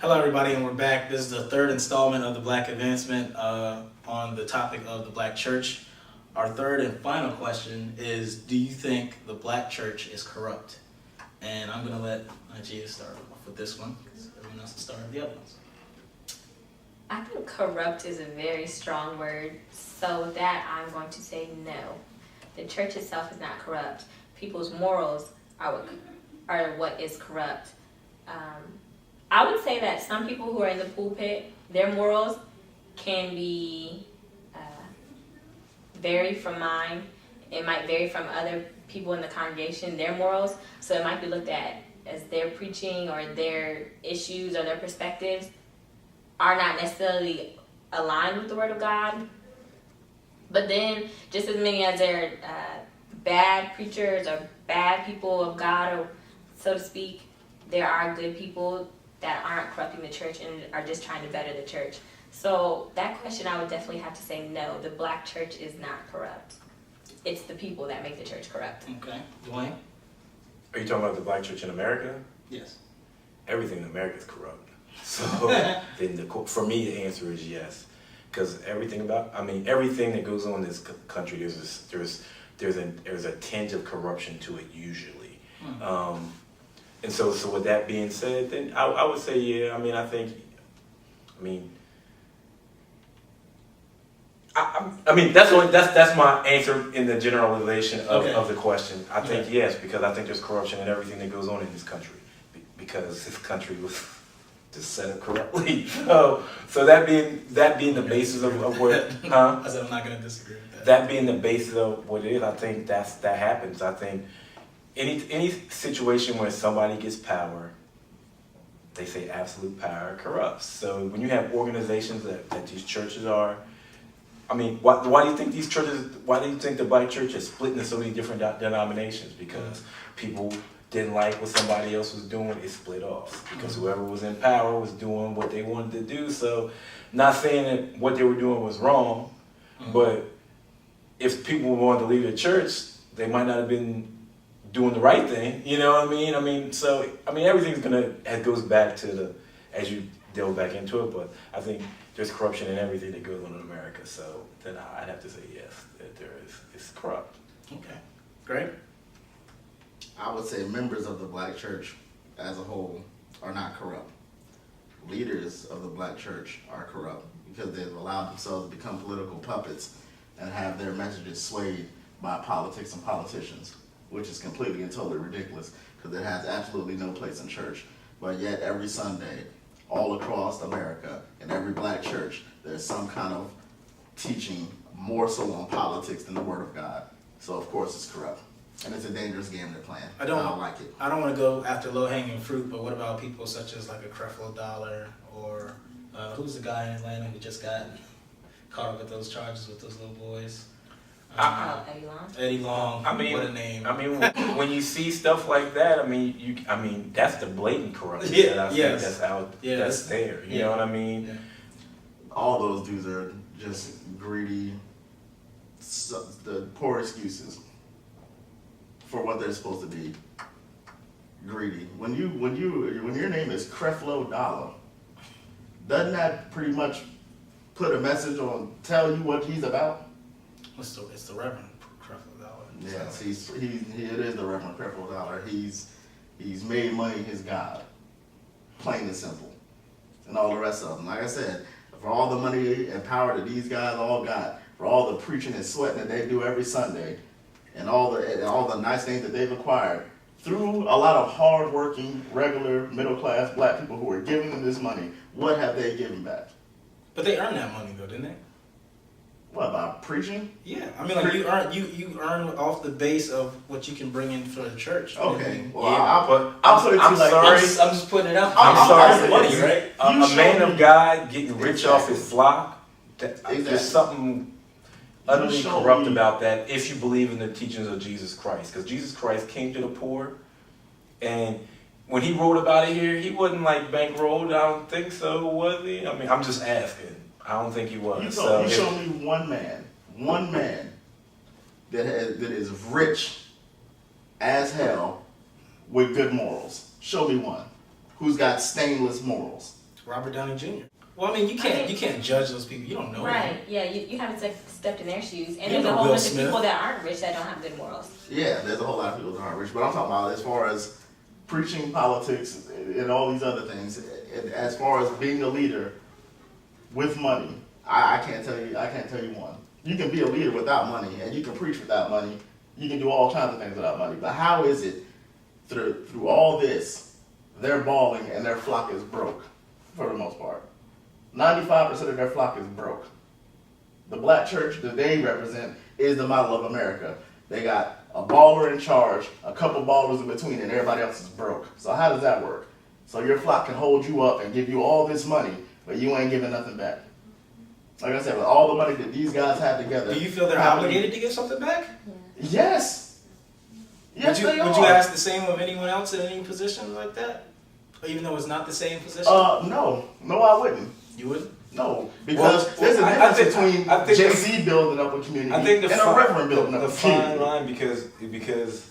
Hello, everybody, and we're back. This is the third installment of the Black Advancement on the topic of the Black Church. Our third and final question is, do you think the Black Church is corrupt? And I'm going to let Gia start off with this one, because everyone else will start with the other ones. I think corrupt is a very strong word, so with that I'm going to say no. The church itself is not corrupt. People's morals are what is corrupt. I would say that some people who are in the pulpit, their morals can be vary from mine. It might vary from other people in the congregation, their morals. So it might be looked at as their preaching or their issues or their perspectives are not necessarily aligned with the Word of God. But then, just as many as there are bad preachers or bad people of God, or so to speak, there are good people that aren't corrupting the church and are just trying to better the church. So that question, I would definitely have to say no. The Black church is not corrupt. It's the people that make the church corrupt. Okay. Dwayne? Are you talking about the Black church in America? Yes. Everything in America is corrupt. So then for me, the answer is yes. Because everything that goes on in this country, there's a tinge of corruption to it usually. And so with that being said, then I would say, yeah, that's my answer in the generalization of the question. I think yes, because I think there's corruption in everything that goes on in this country, because this country was just set up corruptly. So that being the basis of what, I said I'm not going to disagree with that. That being the basis of what it is, I think that happens. I think any situation where somebody gets power, they say absolute power corrupts. So when you have organizations that these churches are, why do you think the Black church is split into so many different denominations? Because people didn't like what somebody else was doing, it split off. Because whoever was in power was doing what they wanted to do. So not saying that what they were doing was wrong, but if people wanted to leave the church, they might not have been doing the right thing. You know what I mean? So everything's it goes back to as you delve back into it, but I think there's corruption in everything that goes on in America. So then I'd have to say yes, that it's corrupt. Okay. Great. I would say members of the Black church as a whole are not corrupt. Leaders of the Black church are corrupt because they've allowed themselves to become political puppets and have their messages swayed by politics and politicians, which is completely and totally ridiculous because it has absolutely no place in church. But yet every Sunday, all across America, in every Black church, there's some kind of teaching more so on politics than the Word of God. So of course it's corrupt. And it's a dangerous game they're playing. I don't like it. I don't want to go after low-hanging fruit, but what about people such as like a Creflo Dollar or who's the guy in Atlanta who just got caught up with those charges with those little boys? Eddie Long. Eddie Long. What a name. When you see stuff like that, that's the blatant corruption. That's there. You know what I mean? Yeah. All those dudes are just greedy, the poor excuses for what they're supposed to be. Greedy. When your name is Creflo Dollar, doesn't that pretty much put a message on, tell you what he's about? It's the Reverend Creflo Dollar. Yes, it is the Reverend Creflo Dollar. He's made money his God, plain and simple, and all the rest of them. Like I said, for all the money and power that these guys all got, for all the preaching and sweating that they do every Sunday, and all the nice things that they've acquired through a lot of hard-working, regular, middle-class Black people who are giving them this money, what have they given back? But they earned that money though, didn't they? What, by preaching? Yeah, you earn off the base of what you can bring in for the church. Okay, well, yeah, I'll put it to you like I'm this. just putting it out. I'm sorry, money, right? A man of God getting rich off his flock. There's something utterly corrupt about that if you believe in the teachings of Jesus Christ, because Jesus Christ came to the poor, and when he wrote about it here, he wasn't like bankrolled. I don't think so, was he? I'm just asking. I don't think he was. You show me one man that is rich as hell with good morals. Show me one who's got stainless morals. Robert Downey Jr. Well, I mean, you can't judge those people. You don't know them. Right, yeah, you haven't stepped in their shoes. And You there's know a whole Will bunch of Smith. people that aren't rich that don't have good morals. Yeah, there's a whole lot of people that aren't rich, but I'm talking about as far as preaching politics and all these other things. As far as being a leader with money, I can't tell you one. You can be a leader without money, and you can preach without money. You can do all kinds of things without money. But how is it through all this, they're balling and their flock is broke for the most part? 95% of their flock is broke. The black church that they represent is the model of America. They got a baller in charge, a couple ballers in between, and everybody else is broke. So how does that work? So your flock can hold you up and give you all this money, but you ain't giving nothing back. Like I said, with all the money that these guys have together. Do you feel they're obligated to give something back? Yes. Yes, they are. Would you ask the same of anyone else in any position like that? Or even though it's not the same position? No, I wouldn't. You wouldn't? No, because Well, there's a I difference think between Jay-Z building up a community I think and a reverend building up the a fine community. line because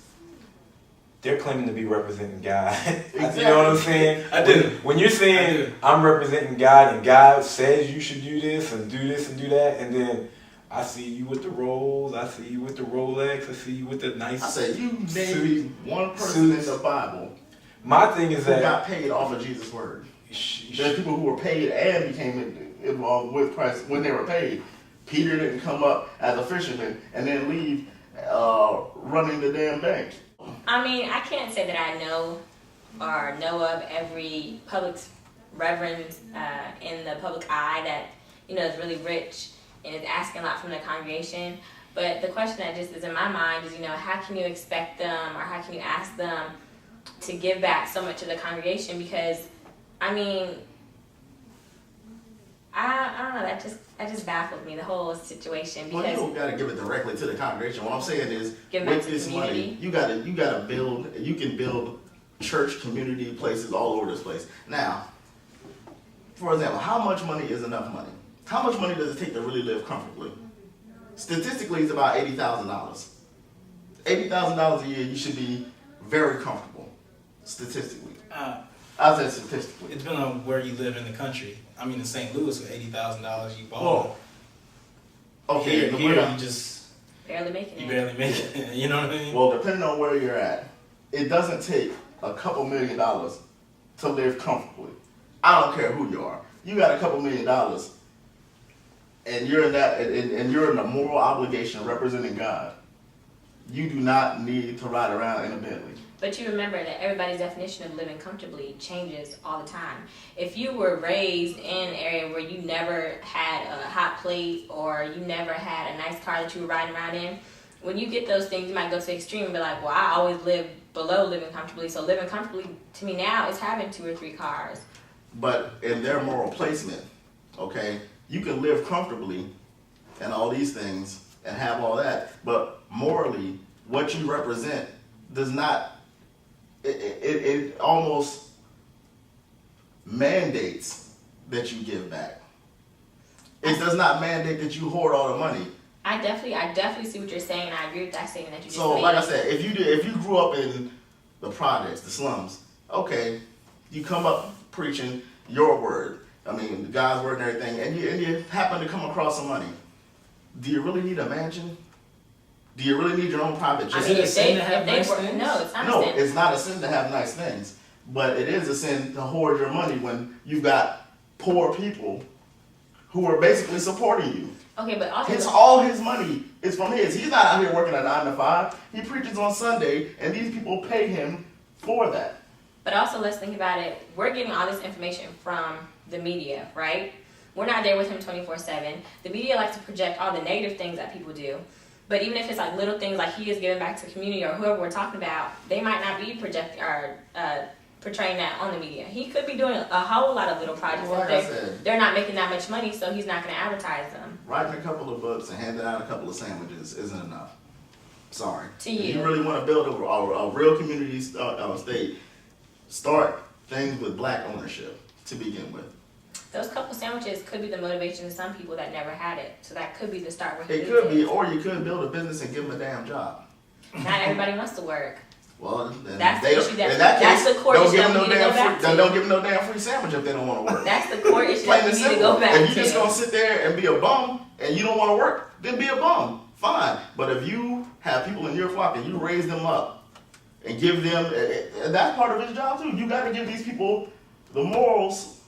they're claiming to be representing God. Exactly. You know what I'm saying? I do. When you're I saying do. I'm representing God and God says you should do this and do that, and then I see you with the rolls, I see you with the Rolex, I see you with the nice. I said, you name suits. me one person Suits. in the Bible My thing is who that got paid off of Jesus' word. There's people who were paid and became involved with Christ when they were paid. Peter didn't come up as a fisherman and then leave running the damn bank. I mean, I can't say that I know or know of every public reverend in the public eye that, is really rich and is asking a lot from the congregation. But the question that just is in my mind is, how can you expect them or how can you ask them to give back so much to the congregation? Because, I mean, I don't know, that just baffled me, the whole situation. Well, you Because don't gotta give it directly to the congregation. What I'm saying is, Give back with to the this money, community. you can build church community places all over this place. Now, for example, how much money is enough money? How much money does it take to really live comfortably? Statistically, it's about $80,000. $80,000 a year, you should be very comfortable, statistically. I said statistically. It depends on where you live in the country. I mean, in St. Louis, with $80,000, you ball. Well, okay, Here well, you just barely making it. barely make it. You know what I mean? well, depending on where you're at, it doesn't take a couple $1 million to live comfortably. I don't care who you are. You got a couple $1 million, and you're in that, and you're in a moral obligation representing God. You do not need to ride around in a Bentley. But you remember that everybody's definition of living comfortably changes all the time. If you were raised in an area where you never had a hot plate or you never had a nice car that you were riding around in, when you get those things, you might go to the extreme and be like, well, I always lived below living comfortably. So living comfortably to me now is having 2 or 3 cars. But in their moral placement, okay, you can live comfortably and all these things and have all that, but morally, what you represent does not, it almost mandates that you give back. It does not mandate that you hoard all the money. I definitely see what you're saying, and I agree with that statement that you just So, made. like I said, if you grew up in the projects, the slums, okay, you come up preaching your word. I mean, God's word and everything, and you happen to come across some money. Do you really need a mansion? Do you really need your own private jet? I Is mean, it a if sin they, to have if they nice were, things? no, it's not No, a sin. it's not a sin to have nice things, but it is a sin to hoard your money when you've got poor people who are basically supporting you. Okay, but also All his money is from his. He's not out here working a 9 to 5. He preaches on Sunday, and these people pay him for that. But also, let's think about it. We're getting all this information from the media, right? We're not there with him 24/7. The media likes to project all the negative things that people do. But even if it's like little things like he is giving back to the community or whoever we're talking about, they might not be projecting or portraying that on the media. He could be doing a whole lot of little projects Well, out like I there. said, They're not making that much money, so he's not going to advertise them. writing a couple of books and handing out a couple of sandwiches isn't enough. Sorry. To If you. you really want to build a real community state, start things with black ownership to begin with. Those couple sandwiches could be the motivation to some people that never had it. So that could be the start where he It needs could be, or you could build a business and give them a damn job. Not everybody wants to work. Well, then That's they the don't, issue that- in that that's case, the court don't issue give that them we no need to go damn back free, to. don't give them no damn free sandwich if they don't want to work. That's the core issue Plain that we and need to simple. go back If you to. just gonna sit there and be a bum and you don't want to work, then be a bum. Fine. But if you have people in your flock and you raise them up and give them, that's part of his job too. You got to give these people the morals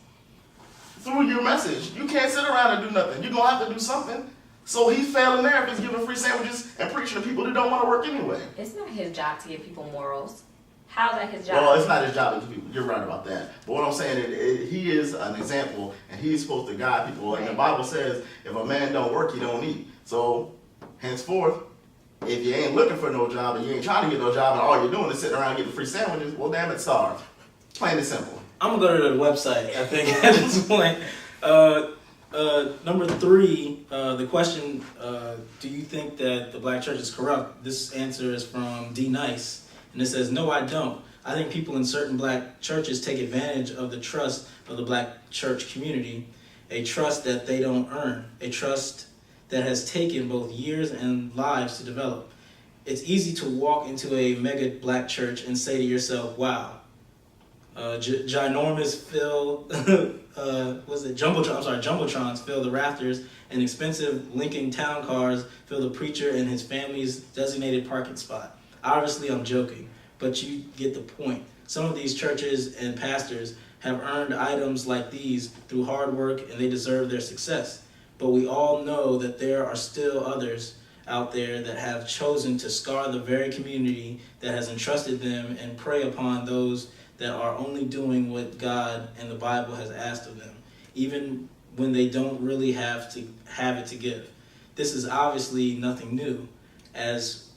through your message. You can't sit around and do nothing. You're gonna have to do something. So he's failing there if he's giving free sandwiches and preaching to people that don't want to work anyway. It's not his job to give people morals. How's that his job? Well, it's not his job to people. You're right about that. But what I'm saying, he is an example, and he's supposed to guide people. And the Bible says, if a man don't work, he don't eat. So, henceforth, if you ain't looking for no job and you ain't trying to get no job, and all you're doing is sitting around getting free sandwiches, well, damn it, starve. Plain and simple. I'm gonna go to the website. I think at this point. Number 3, the question: do you think that the black church is corrupt? This answer is from D Nice, and it says, "No, I don't. I think people in certain black churches take advantage of the trust of the black church community, a trust that they don't earn, a trust that has taken both years and lives to develop. It's easy to walk into a mega black church and say to yourself, wow, ginormous fill, Jumbotrons fill the rafters, and expensive Lincoln Town cars fill the preacher and his family's designated parking spot. Obviously, I'm joking, but you get the point. Some of these churches and pastors have earned items like these through hard work, and they deserve their success. But we all know that there are still others out there that have chosen to scar the very community that has entrusted them and prey upon those that are only doing what God and the Bible has asked of them, even when they don't really have it to give. This is obviously nothing new, as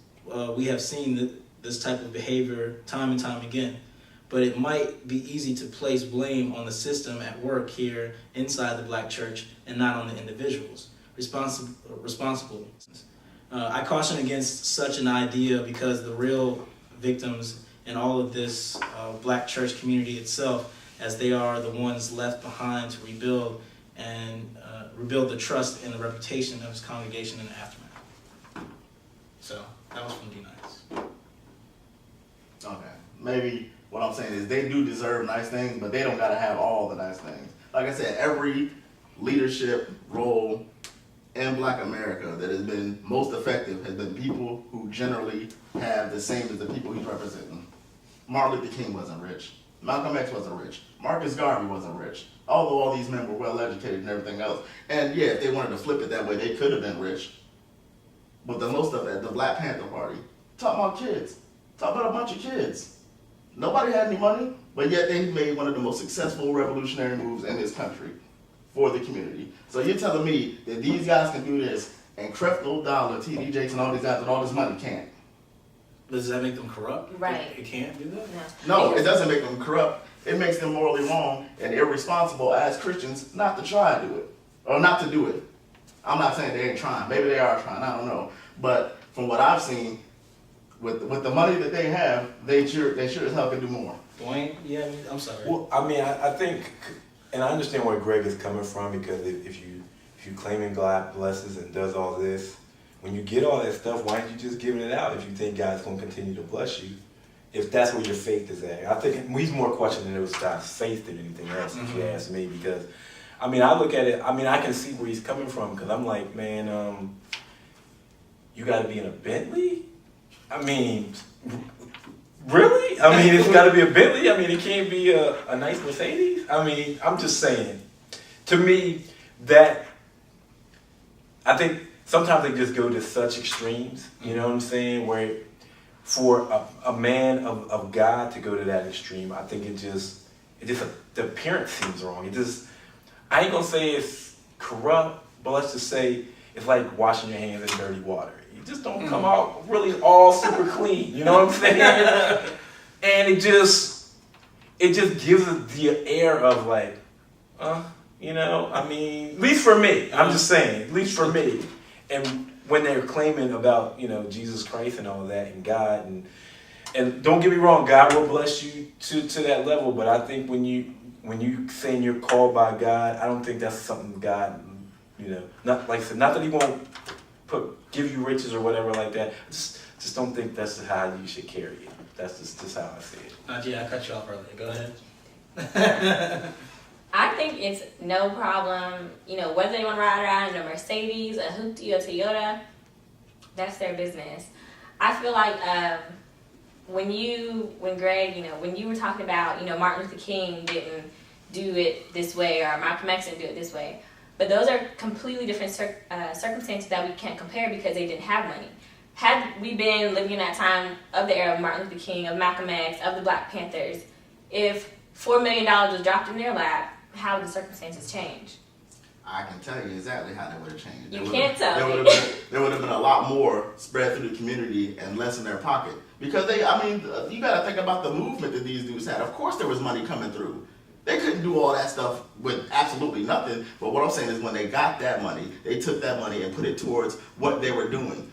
we have seen this type of behavior time and time again. But it might be easy to place blame on the system at work here inside the black church and not on the individuals responsible. I caution against such an idea because the real victims in all of this black church community itself, as they are the ones left behind to rebuild the trust and the reputation of his congregation in the aftermath. So that was from D-Nice. Okay. Maybe what I'm saying is they do deserve nice things, but they don't got to have all the nice things. Like I said, every leadership role in Black America that has been most effective has been people who generally have the same as the people he's representing. Martin Luther King wasn't rich. Malcolm X wasn't rich. Marcus Garvey wasn't rich. Although all these men were well educated and everything else. And yeah, if they wanted to flip it that way, they could have been rich. But the most of it, the Black Panther Party, talk about kids. Talk about a bunch of kids. Nobody had any money, but yet they made one of the most successful revolutionary moves in this country for the community. So you're telling me that these guys can do this, and Creflo Dollar, T.D. Jakes, and all these guys with all this money can't? Does that make them corrupt? Right. It can't do that? No, it doesn't make them corrupt. It makes them morally wrong and irresponsible as Christians not to try to do it, or not to do it. I'm not saying they ain't trying. Maybe they are trying. I don't know. But from what I've seen, with the money that they have, they sure as hell can do more. Dwayne? Yeah, I'm sorry. Well, I mean, I think, and I understand where Greg is coming from, because if you claiming God blesses and does all this, when you get all that stuff, why aren't you just giving it out if you think God's going to continue to bless you? If that's where your faith is at. I think he's more questioning it was God's faith than anything else, if you ask me, because, I mean, I look at it, I mean, I can see where he's coming from, because I'm like, man, you got to be in a Bentley? I mean, really? I mean, it's got to be a Bentley? I mean, it can't be a nice Mercedes? I mean, I'm just saying. To me, that, I think sometimes they just go to such extremes, you know what I'm saying, where for a man of God to go to that extreme, I think the appearance seems wrong. I ain't going to say it's corrupt, but let's just say it's like washing your hands in dirty water. You just don't come out really all super clean, you know what I'm saying? And it just gives it the air of like, you know, I mean, at least for me, I'm just saying, at least for me. And when they're claiming about, you know, Jesus Christ and all of that and God, and don't get me wrong, God will bless you to that level, but I think when you saying you're called by God, I don't think that's something God, you know, not that he won't give you riches or whatever like that. I just don't think that's how you should carry it. That's just how I see it. Najee, I cut you off earlier. Go ahead. I think it's no problem, whether they want to ride around in a Mercedes, a Hoopty, or Toyota, that's their business. I feel like when Greg, when you were talking about, Martin Luther King didn't do it this way or Malcolm X didn't do it this way, but those are completely different circumstances that we can't compare because they didn't have money. Had we been living in that time of the era of Martin Luther King, of Malcolm X, of the Black Panthers, if $4 million was dropped in their lap, how would the circumstances change? I can tell you exactly how that would have changed. You can't tell me. There would have been a lot more spread through the community and less in their pocket. Because you got to think about the movement that these dudes had. Of course there was money coming through. They couldn't do all that stuff with absolutely nothing. But what I'm saying is when they got that money, they took that money and put it towards what they were doing.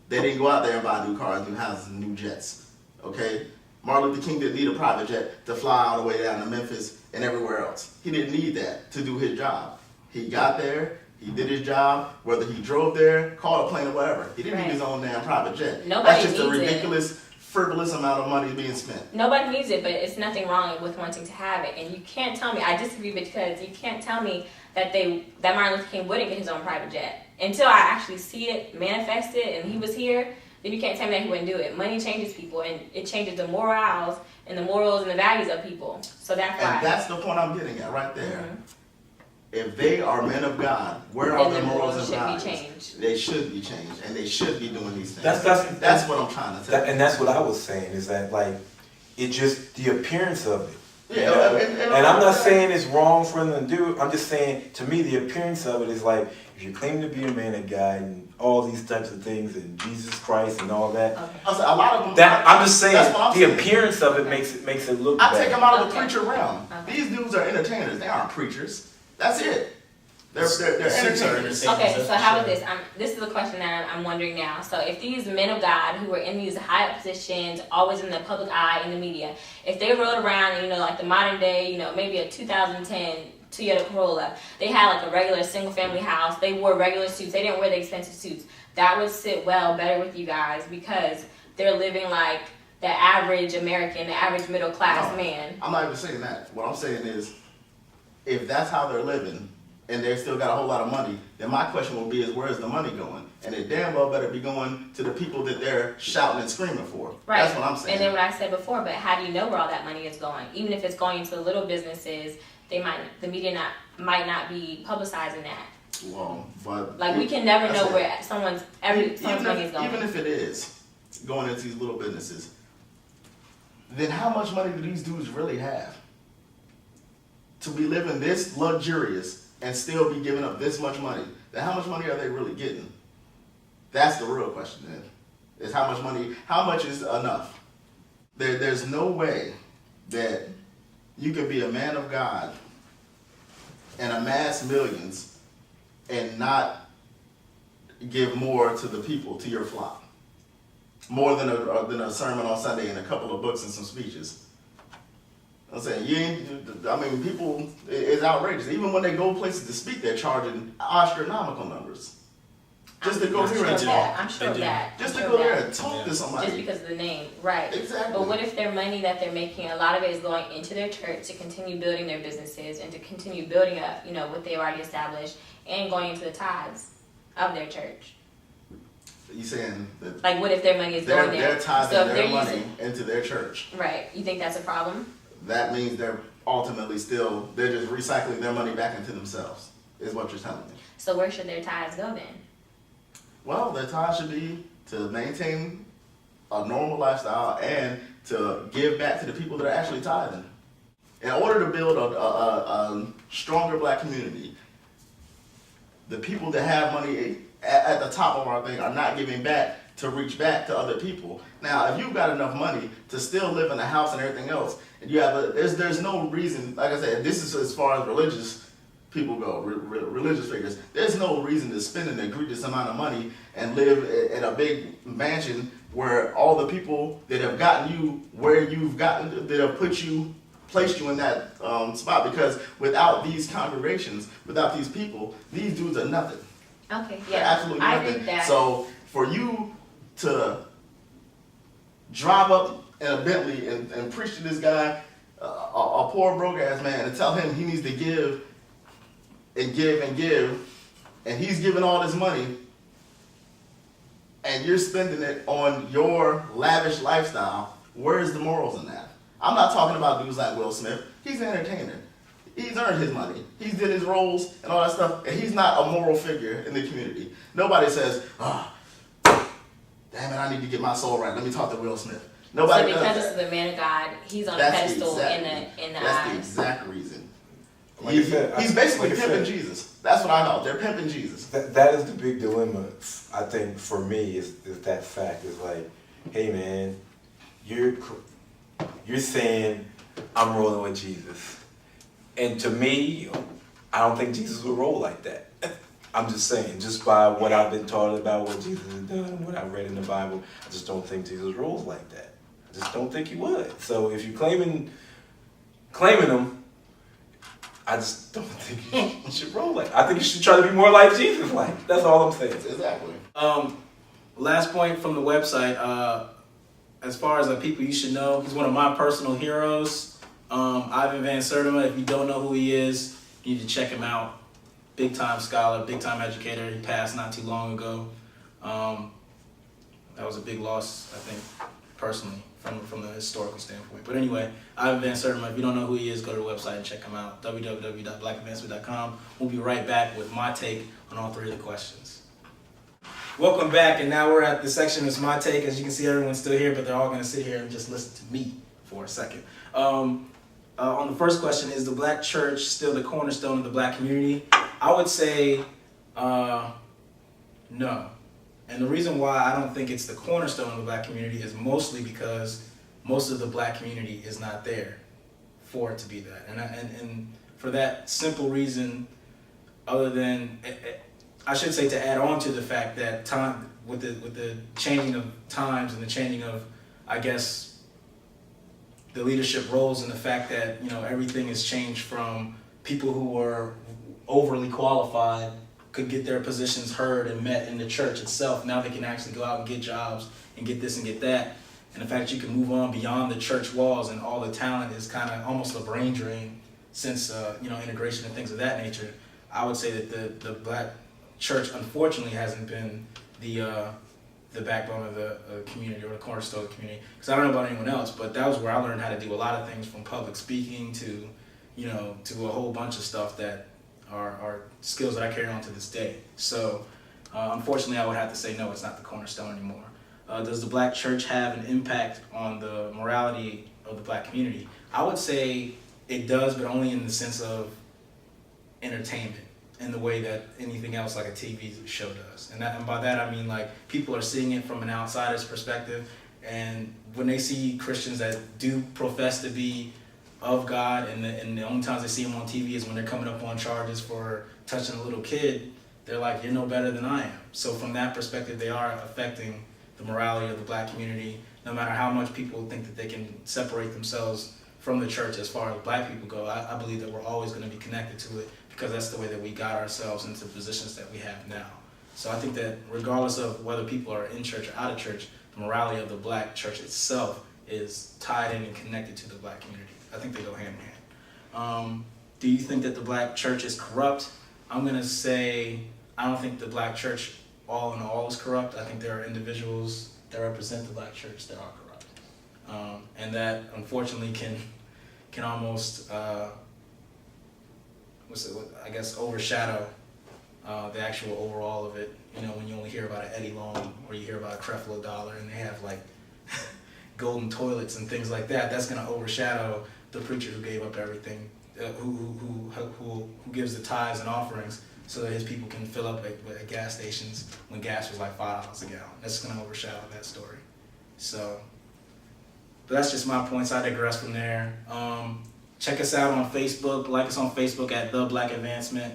They didn't go out there and buy new cars, new houses, and new jets. Okay? Martin Luther King didn't need a private jet to fly all the way down to Memphis and everywhere else. He didn't need that to do his job. He got there, he did his job, whether he drove there, called a plane or whatever. He didn't need his own damn private jet. Nobody That's just a needs ridiculous, frivolous amount of money being spent. Nobody needs it, but it's nothing wrong with wanting to have it. And you can't tell me, I disagree because you can't tell me that Martin Luther King wouldn't get his own private jet. Until I actually see it manifested and he was here, then you can't tell me that he wouldn't do it. Money changes people and it changes the morals and the morals and the values of people. So that's why. And that's the point I'm getting at right there. Mm-hmm. If they are men of God, where are their morals and values? Should be changed. They should be changed, and they should be doing these things. That's what I'm trying to tell you. And that's what I was saying is that it just the appearance of it. Yeah, and I'm not saying it's wrong for them to do. I'm just saying to me the appearance of it is like if you claim to be a man of God and all these types of things and Jesus Christ and all that. Okay. A lot of them. I'm just saying the appearance of it makes it look. I take them out of the preacher realm. Okay. These dudes are entertainers. They aren't preachers. That's it. They're entertainers. Okay, so how about this? This is a question that I'm wondering now. So if these men of God who were in these high up positions, always in the public eye, in the media, if they rode around, like the modern day, maybe a 2010 Toyota Corolla, they had like a regular single family house, they wore regular suits, they didn't wear the expensive suits, that would sit well better with you guys because they're living like the average American, the average middle class man. I'm not even saying that. What I'm saying is, if that's how they're living, and they still got a whole lot of money, then my question will be is where's the money going? And it damn well better be going to the people that they're shouting and screaming for. Right. That's what I'm saying. And then what I said before, but how do you know where all that money is going? Even if it's going into the little businesses, the media might not be publicizing that. Well, but we can never know where someone's money is going. Even if it is going into these little businesses, then how much money do these dudes really have? To be living this luxurious and still be giving up this much money, then how much money are they really getting? That's the real question then. Is how much is enough? There's no way that you can be a man of God and amass millions and not give more to the people, to your flock. More than a sermon on Sunday and a couple of books and some speeches. I'm saying, people, it's outrageous. Even when they go places to speak, they're charging astronomical numbers. Just to go here and talk. I'm sure of that. Just to go there and talk to somebody. Just because of the name, right. Exactly. But what if their money that they're making, a lot of it is going into their church to continue building their businesses and to continue building up, what they've already established and going into the tithes of their church? You saying that what if their money is going there? They're tithing their money into their church. Right. You think that's a problem? That means they're ultimately they're just recycling their money back into themselves, is what you're telling me. So where should their tithes go then? Well, their tithes should be to maintain a normal lifestyle and to give back to the people that are actually tithing. In order to build a stronger black community, the people that have money at the top of our thing are not giving back to reach back to other people. Now, if you've got enough money to still live in a house and everything else, and you have there's no reason, like I said, this is as far as religious people go, religious figures, there's no reason to spend an egregious amount of money and live in a big mansion where all the people that have gotten you where you've gotten, that have placed you in that spot, because without these congregations, without these people, these dudes are nothing. Okay, They're yeah, absolutely I nothing. agree with that. So for you to drive up in a Bentley and preach to this guy, a poor broke ass man, and tell him he needs to give and give and give, and he's giving all this money, and you're spending it on your lavish lifestyle, where's the morals in that? I'm not talking about dudes like Will Smith. He's an entertainer. He's earned his money. He's did his roles and all that stuff, and he's not a moral figure in the community. Nobody says, damn it, I need to get my soul right. Let me talk to Will Smith. Nobody So because does this is that. the man of God, he's on a That's pedestal the in the That's the eyes. exact reason. Like I said, He's basically like I pimping said, Jesus. That's what I know. They're pimping Jesus. That is the big dilemma, I think, for me, is that fact. Is like, hey man, you're saying I'm rolling with Jesus. And to me, I don't think Jesus would roll like that. I'm just saying, just by what I've been taught about what Jesus has done, what I've read in the Bible, I just don't think Jesus rolls like that. I just don't think he would. So if you're claiming him, I just don't think you should roll like. I think you should try to be more like Jesus like. That's all I'm saying. Exactly. Last point from the website. As far as the people you should know, he's one of my personal heroes. Ivan Van Sertima. If you don't know who he is, you need to check him out. Big time scholar, big time educator. He passed not too long ago. That was a big loss, I think, personally, from the historical standpoint. But anyway, Ivan Van Sertima, if you don't know who he is, go to the website and check him out, www.blackadvancement.com. We'll be right back with my take on all three of the questions. Welcome back, and now we're at the section that's my take. As you can see, everyone's still here, but they're all going to sit here and just listen to me for a second. On the first question, is the black church still the cornerstone of the black community? I would say no. And the reason why I don't think it's the cornerstone of the black community is mostly because most of the black community is not there for it to be that. And for that simple reason, other than, I should say, to add on to the fact that time with the changing of times and the changing of, I guess, the leadership roles, and the fact that, you know, everything has changed from people who were overly qualified could get their positions heard and met in the church itself. Now they can actually go out and get jobs and get this and get that. And the fact that you can move on beyond the church walls and all the talent is kind of almost a brain drain since, integration and things of that nature. I would say that the black church, unfortunately, hasn't been the backbone of the community, or the cornerstone of the community. Because I don't know about anyone else, but that was where I learned how to do a lot of things, from public speaking to, to a whole bunch of stuff that are skills that I carry on to this day. So unfortunately, I would have to say no, it's not the cornerstone anymore. Does the black church have an impact on the morality of the black community? I would say it does, but only in the sense of entertainment, in the way that anything else like a TV show does. And by that I mean, like, people are seeing it from an outsider's perspective, and when they see Christians that do profess to be of God, and the only times they see them on TV is when they're coming up on charges for touching a little kid, they're like, you're no better than I am. So from that perspective, they are affecting the morality of the black community, no matter how much people think that they can separate themselves from the church as far as black people go. I believe that we're always going to be connected to it, because that's the way that we got ourselves into positions that we have now. So I think that regardless of whether people are in church or out of church, the morality of the black church itself is tied in and connected to the black community. I think they go hand in hand. Do you think that the black church is corrupt? I'm going to say I don't think the black church all in all is corrupt. I think there are individuals that represent the black church that are corrupt. And that unfortunately can almost overshadow the actual overall of it. You know, when you only hear about an Eddie Long, or you hear about a Creflo Dollar, and they have like golden toilets and things like that, that's going to overshadow the preacher who gave up everything, who gives the tithes and offerings so that his people can fill up at gas stations when gas was like $5 a gallon. That's going to overshadow that story. So, but that's just my points. I digress from there. Check us out on Facebook. Like us on Facebook at The Black Advancement.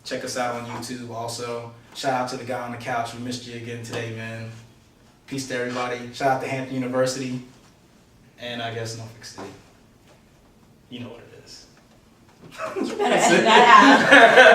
Check us out on YouTube also. Shout out to the guy on the couch. We missed you again today, man. Peace to everybody. Shout out to Hampton University. And I guess Norfolk State. You know what it is. You better edit that out.